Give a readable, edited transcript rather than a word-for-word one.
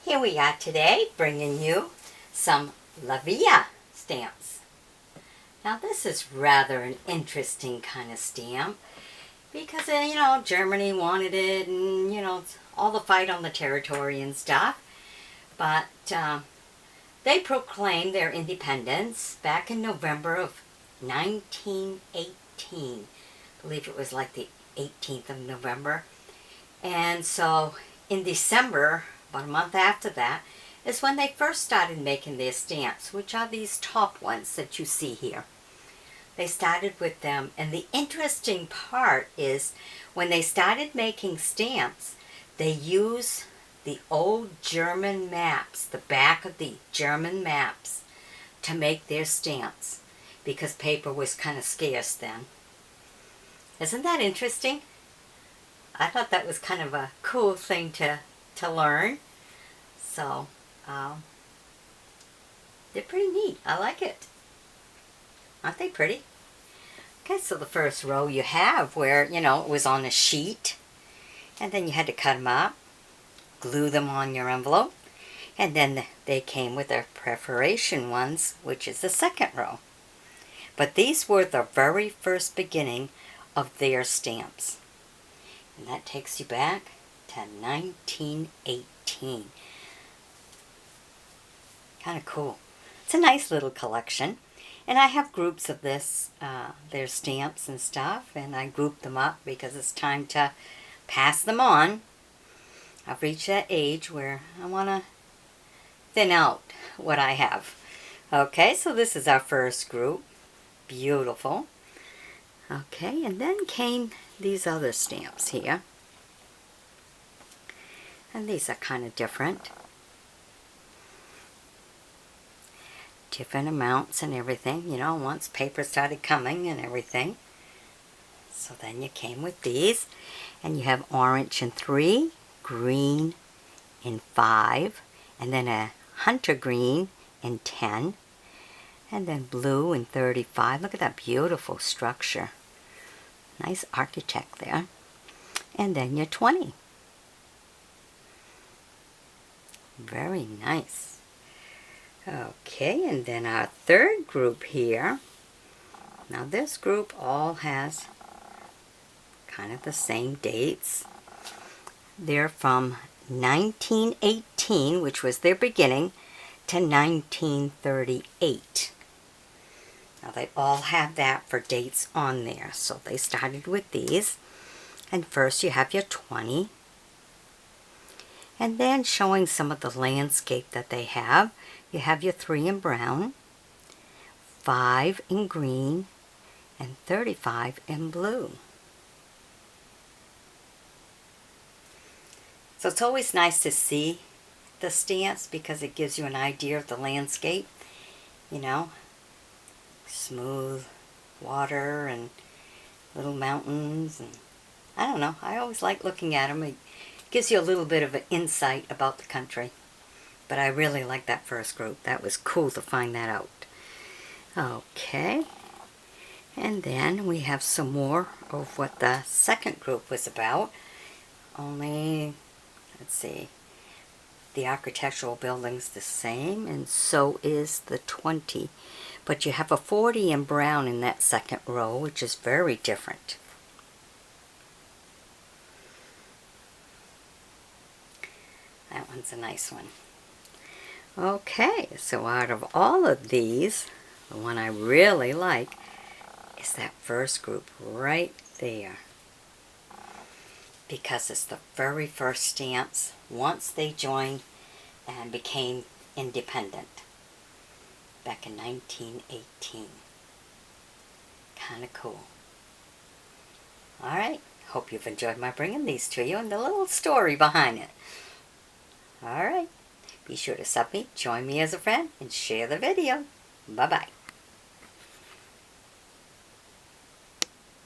Here we are today bringing you some Latvia stamps. Now this is rather an interesting kind of stamp because, Germany wanted it and, all the fight on the territory and stuff. But they proclaimed their independence back in November of 1918. I believe it was like the 18th of November. And so in December, about a month after that, is when they first started making their stamps, which are these top ones that you see here. They started with them, and the interesting part is when they started making stamps, they use the old German maps, the back of the German maps, to make their stamps because paper was kind of scarce then. Isn't that interesting? I thought that was kind of a cool thing to learn. So, they're pretty neat. I like it. Aren't they pretty? Okay, so the first row you have where, it was on a sheet. And then you had to cut them up, glue them on your envelope. And then they came with their perforation ones, which is the second row. But these were the very first beginning of their stamps. And that takes you back to 1918. Kind of cool. It's a nice little collection. And I have groups of this, their stamps and stuff. And I group them up because it's time to pass them on. I've reached that age where I want to thin out what I have. Okay, so this is our first group. Beautiful. Okay, and then came these other stamps here. And these are kind of different. Different amounts and everything, once paper started coming and everything. So then you came with these. And you have orange in 3, green in 5, and then a hunter green in 10, and then blue in 35. Look at that beautiful structure. Nice architect there. And then your 20. Very nice. Okay, and then our third group here. Now this group all has kind of the same dates. They're from 1918, which was their beginning, to 1938. Now they all have that for dates on there. So they started with these. And first you have your 20. And then showing some of the landscape that they have, you have your 3 in brown, 5 in green, and 35 in blue. So it's always nice to see the stamps because it gives you an idea of the landscape. Smooth water and little mountains. And I don't know, I always like looking at them. It gives you a little bit of an insight about the country. But I really like that first group. That was cool to find that out. Okay. And then we have some more of what the second group was about. Only, let's see, the architectural building's the same, and so is the 20. But you have a 40 in brown in that second row, which is very different. That one's a nice one. Okay, so out of all of these, the one I really like is that first group right there. Because it's the very first stamps once they joined and became independent back in 1918. Kind of cool. Alright, hope you've enjoyed my bringing these to you and the little story behind it. Alright, be sure to sub me, join me as a friend, and share the video. Bye-bye.